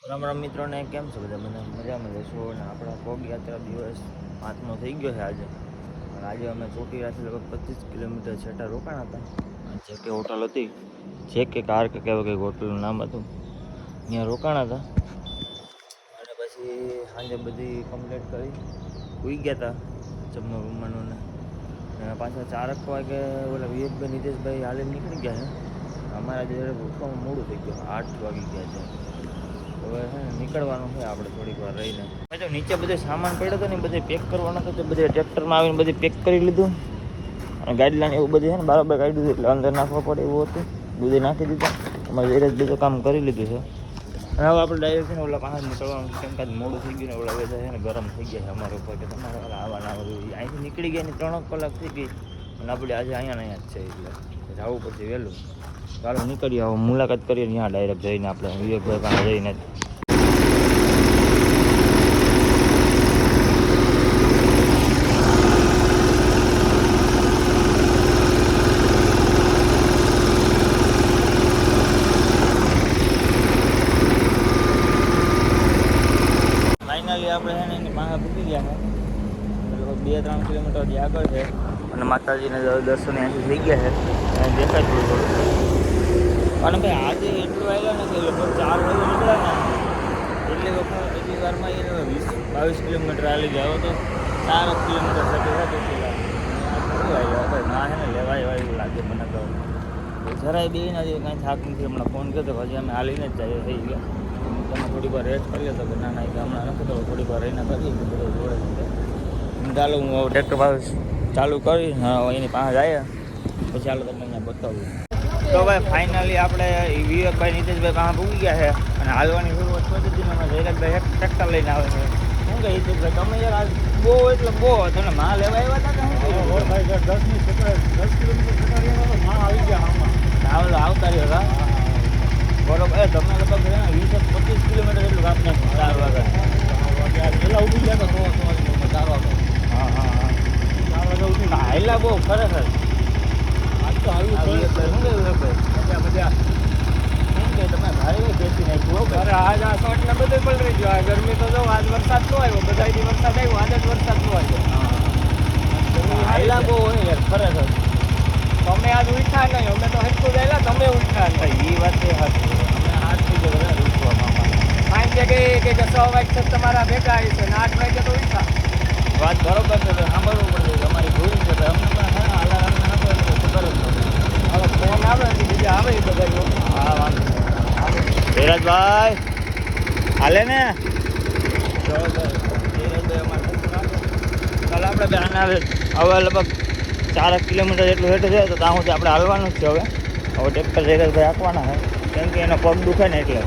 રામ રામ મિત્રોને કેમ છો બધા? મને મજામાં જશો અને આપણા પગયાત્રા દિવસ 5મો થઈ ગયો છે આજે. અને આજે અમે ચોટીલાથી લગભગ 25 કિલોમીટર છેટા રોકાણા હતા. જે કે હોટલ હતી, જે કે કાર કે કેવું કંઈક હોટલનું નામ હતું, ત્યાં રોકાણા હતા. અને પછી સાંજે બધી કમ્પ્લીટ કરી સૂઈ ગયા હતા જમવાનું રૂમવાનું ને પાછા 4 વાગે ઓલા વિવેકભાઈ નીતેશભાઈ હાલે નીકળી ગયા છે. અમારા જે ઉઠવામાં મોડું થઈ ગયું, 8 વાગી ગયા છે. હવે છે ને નીકળવાનું છે આપણે થોડીક વાર રહીને. જો નીચે બધે સામાન પડ્યો હતો ને બધે પેક કરવાનો હતો, તો બધે ટ્રેક્ટરમાં આવીને બધે પેક કરી લીધું. અને ગાડીલાને એવું બધું છે ને બરાબર કાઢી દીધું, એટલે અંદર નાખવા પડે એવું હતું, બધે નાખી દીધું. અમારે ધીરે બધું કામ કરી લીધું છે. અને હવે આપણે ડાયરેક્ટ છે ને ઓલા પાસે નીકળવાનું, કેમ કે મોડું થઈ ગયું ને ઓલા વેધર છે ને ગરમ થઈ ગયા છે અમારા ઉપર, કે તમારે આવવાના બધું અહીંથી નીકળી ગયા ને 3 કલાક થઈ ગઈ અને આપણે આજે અહીંયા જ છે, એટલે જવું પછી વહેલું. ચાલો નીકળીએ, હવે મુલાકાત કરીએ ત્યાં ડાયરેક્ટ જઈને આપણે વિવેકભાઈ પાસે જઈને. ફાઇનલી આપણે છે ને એની પાસે પૂકી ગયા છે, લગભગ 2-3 કિલોમીટર જે આગળ છે. અને માતાજીને દર્શન અહીંથી થઈ ગયા છે, અને દેખાય થોડું. અને ભાઈ આજે એટલું આવ્યા ને કે લગભગ 4 વાગે નીકળ્યા ને એટલી વારમાં એ 20-22 કિલોમીટર હાલી ગયો તો 4 કિલોમીટર સાથે હતો પેલા આવ્યા ભાઈ. ના છે ને લેવાય એવું લાગે મને તો, જરાય બે ના કાંઈ થાક નથી. હમણાં ફોન કર્યો તો હજી અમે હાલીને જ જાય થઈ ગયા. તમે થોડીક વાર રેસ્ટ કરી લેતો કે ના ના કે હમણાં નથી, તો થોડીક વાર રહીને કરીએ બધું જોડે. ચાલો હું હવે ટ્રેક્ટર પાસે ચાલુ કરી એની પાસે જાય પછી ચાલો તમને અહીંયા બતાવું. તો ભાઈ ફાઇનલી આપણે વિવેકભાઈ નીતેશભાઈ પાસે પૂકી ગયા છે અને હાલવાની શરૂઆત કરી દીધી. અમે જયરાજભાઈ એક ટ્રેક્ટર લઈને આવે છે. શું કહે નીતેશભાઈ, તમે યાર આજ બહુ એટલે બહુ તમે માં લેવા આવ્યા હતા કે શું? ભાઈ 10 કિલોમીટર માં આવી ગયા આમાં આવતા રહ્યો હતા. બરોબર, તમે લગભગ 20-25 કિલોમીટર એટલું કાપ નાખો 4 વાગ્યા પહેલાં ઉઠી ગયા તો 4 વાગે. હા હા હા 4 વાગે ઉઠી હાયલા બહુ ખરેખર. આજ તો આવ્યું શું કહ્યું મજા મજા શું કે તમે ભારે બેસી નાખ્યું. અરે આજ આ શોર્ટને બધું પલળી ગયો. આ ગરમી તો જો આજ વરસાદ ન આવ્યો, બધાથી વરસાદ આવ્યો, આજ જ વરસાદ ન આવ્યો. હાયલા બહુ હોય યાર ખરેખર. તમે આજ ઉઠા નહીં, અમે તો હટકું ગયેલા, તમે ઉઠા નહીં. એ વાત એ હતી. અમે 8 થઈ ગયા ઉઠવામાં. 5 વાગે કે 6 વાગે તમારા ભેગા આવી છે ને 8 વાગે તો ઉઠા. વાત બરોબર છે, સાંભળવું પડે. તમારી ભૂલ છે, અમને પણ અલાર્મ નાખો એટલે ખબર જ નથી. હવે ફોન આવે ને બીજા આવે એ બધા. હા વાંધો ધીરજભાઈ હાલે ને ધીરજભાઈ અમારે કાલે આપણે બે આને આવે હવે લગભગ 4 કિલોમીટર જેટલું હેઠું છે, તો ત્યાં સુધી આપણે હાલવાનું જ છે. હવે ટ્રેક્ટર ધીરજભાઈ હાંકવાના છે, કેમ કે એનો પગ દુખે ને એટલે.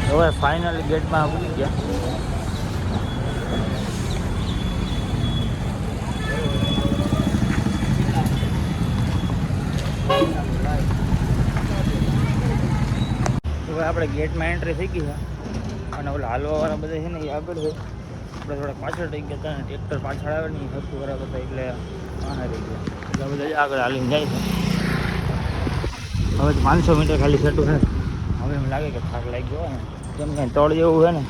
હવે ફાઇનલી ગેટમાં ઉડી ગયા. હવે આપણે ગેટમાં એન્ટ્રી થઈ ગઈ છે અને ઓલા હાલવાવાળા બધા છે ને એ આગળ છે, આપણે થોડા પાછળ થઈ ગયા હતા ને ટ્રેક્ટર પાછળ આવે ને એ હરખું બરાબર હતા એટલે બહાર રહી ગયા. એટલે બધા આગળ હાલીને જાય છે. હવે તો 500 મીટર ખાલી છેટું છે. હવે એમ લાગે કે થાક લાગી ગયો ને, કેમ કે તળ જેવું છે ને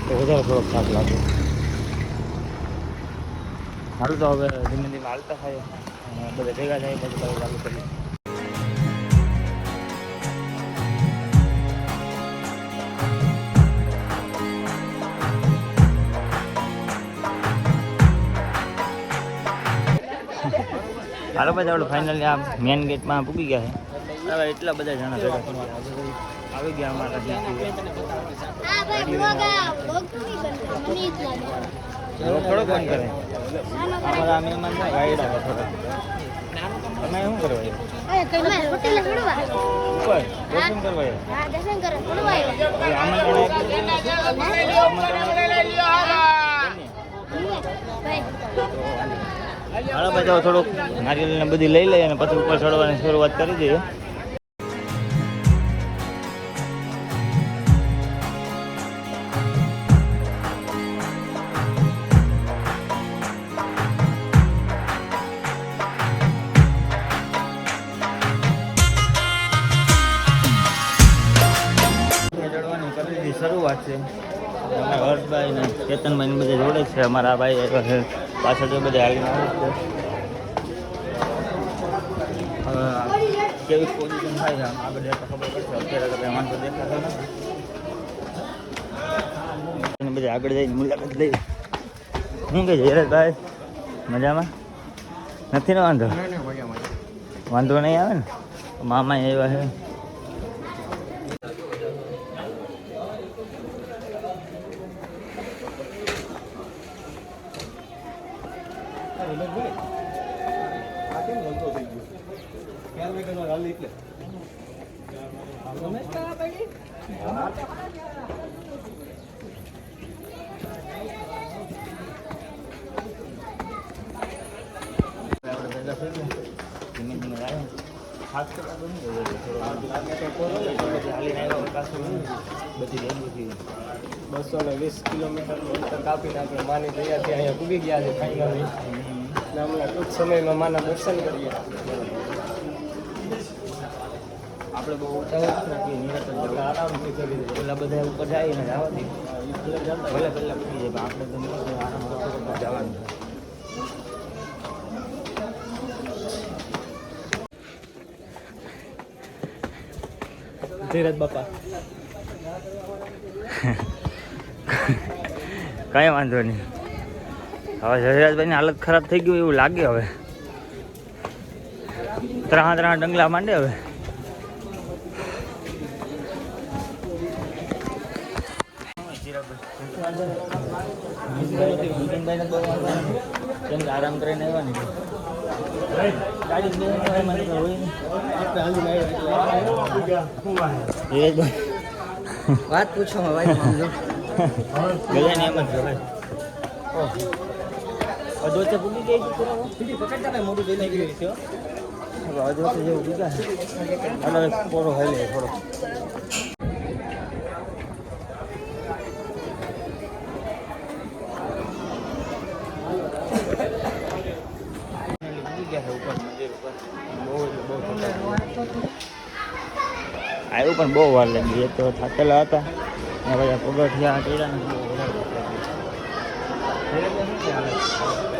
તો વધારે થોડોક થાક લાગે. સારું તો હવે ધીમે ધીમે હાલતા થાય અને બધા ભેગા થાય પછી ચાલુ કરીએ. હાલો ભાઈ આપણે ફાઇનલી આ મેન ગેટમાં પૂકી ગયા છે. હવે એટલા બધા જણા ભેગા આવી ગયા અમારા ત્યાંથી. થોડો ફોન કરે અમારા મહેમાન ના ગાઈડ આવે થોડા. તમે શું કરવા દર્શન કરવા હાલો ભાઈ તો થોડુંક નારિયેળ ને બધી લઈ લઈએ અને પછી ઉપર ચડવાની શરૂઆત કરી દઈએ. ચડવાની શરૂઆત છે. અમારા હર્ષભાઈ ને કેતનભાઈ ને બધા જોડે છે. અમારા ભાઈ આવ્યા છે પાછળ, તો બધા હાલીને આવે છે. કેવી પોઝિશન થાય છે આ બધા તો ખબર પડશે. અત્યારે તો કંઈ વાંધો દેખાતો નથી. બધા આગળ જઈને મુલાકાત લઈ. શું કે જયરાજભાઈ મજામાં નથી ને? વાંધો વાંધો નહીં આવે ને. મામા આવ્યા છે. ધીમે ધીમે આવે ખાસ કરતા તો નહીં બધી ભેગું 220 કિલોમીટરનું અંતર કાપીને આપણે માની દયાથી અહીંયા પૂગી ગયા છે ફાઇનલી. હમણાં ટૂંક સમયમાં માના દર્શન કરીએ. આપણે બહુ ઉતાવળ નથી, નિરાત જ આરામથી કરી દઈએ. પેલા બધા ઉપર જાય ને જવા દે, ભલે પહેલાં પૂરી જાય, આપણે તો આરામ કરતા જવાનું છે. ધીરજ બાપા કાંઈ વાંધો નહીં. હવે જયરાજભાઈની હાલત ખરાબ થઈ ગયું એવું લાગે. હવે ત્રણ ડંગલા માંડે. હવે આરામ કરીને આવ્યા. વાત પૂછો ભાઈ. ગજાને એમ જ ભાઈ અધોચે પૂગી ગઈ હતી. પકડતા મોટું જોઈ ગયું છે. હવે અધોચે જેવું પૂગા અને પોરો હાલે થોડો ઉપર મંદિર ઉપર આવ્યું પણ બહુ વાર લાગી. એ તો થાકેલા હતા ને બધા પગથિયા ચડ્યા ને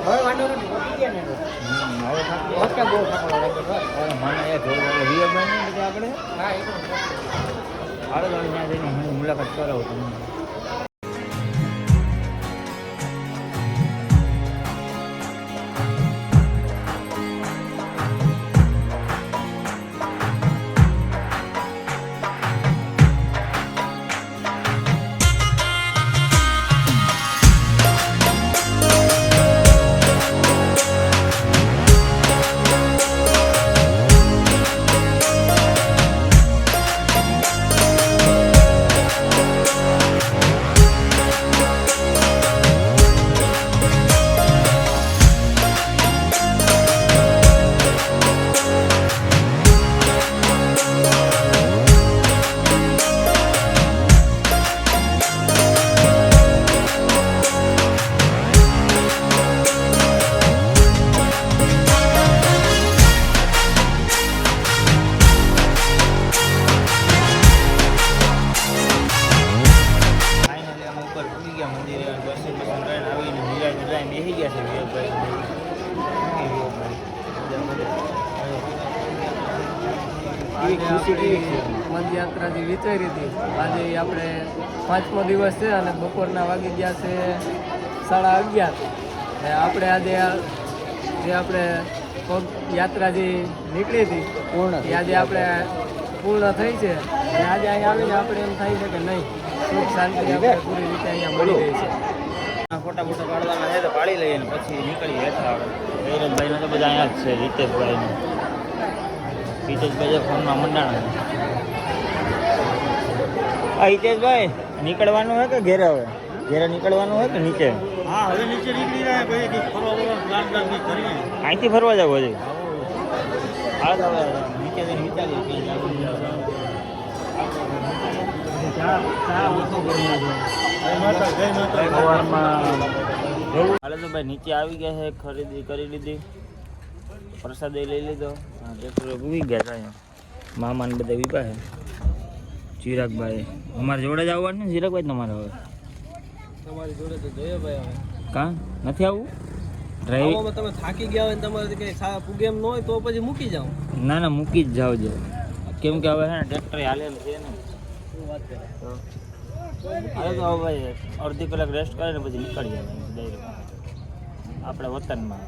હવે વાંધો નથી. મને એ જોડવા વિવેકભાઈ બધા આપણે આગળ ત્યાં જઈને હું મુલાકાત કરાવું તમને. પદયાત્રા જે વિચારી હતી આજે આપણે 5મો દિવસ છે અને બપોરના વાગી ગયા છે 11:30. અને આપણે આજે જે આપણે યાત્રા જે નીકળી હતી આજે આપણે પૂર્ણ થઈ છે. અને આજે અહીંયા આવીને આપણે એમ થાય છે કે નહીં સુખ શાંતિ આપણે પૂરી રીતે અહીંયા મળી ગઈ છે. ફોટા પાડવાના છે તો પાડી લઈએ ને પછી નીકળી હેઠા. ધીરજભાઈને તો બધા અહીંયા જ છે. હિતેશભાઈને ફોનમાં મંડાણા. હિતેશભાઈ નીકળવાનું હોય કે ઘેરે? હવે ઘેરે નીકળવાનું હોય કે નીચે? હા, હવે નીચે નીકળી રહ્યા ભાઈ. અહીંથી ફરવા જવું હજી? હા, તો હવે નીચે જઈને વિચારીએ. હાલે તો ભાઈ નીચે આવી ગયા છે. ખરીદી કરી લીધી, પ્રસાદ લઈ લીધો. ઉભી ગયા હતા અહીંયા. મામાને બધા વિપા છે. ચિરાગભાઈ અમારે જોડે જ આવવાનું ને ઝીરકભાઈ તમારે હવે તમારી જોડે તો જોઈએ ભાઈ હવે કાં નથી આવવું ડ્રાઈવ આવામાં તમે થાકી ગયા હોય ને તમારે કંઈ પૂગે એમ ન હોય તો પછી મૂકી જાઓ. ના ના મૂકી જ જાવ જો કેમ કે હવે હે ને ટ્રેક્ટર હાલેલું છે ને શું વાત કરે? હાલે તો હવે ભાઈ અડધી કલાક રેસ્ટ કરે ને પછી નીકળી જવાનું ડાયરેક્ટ આપણે વતનમાં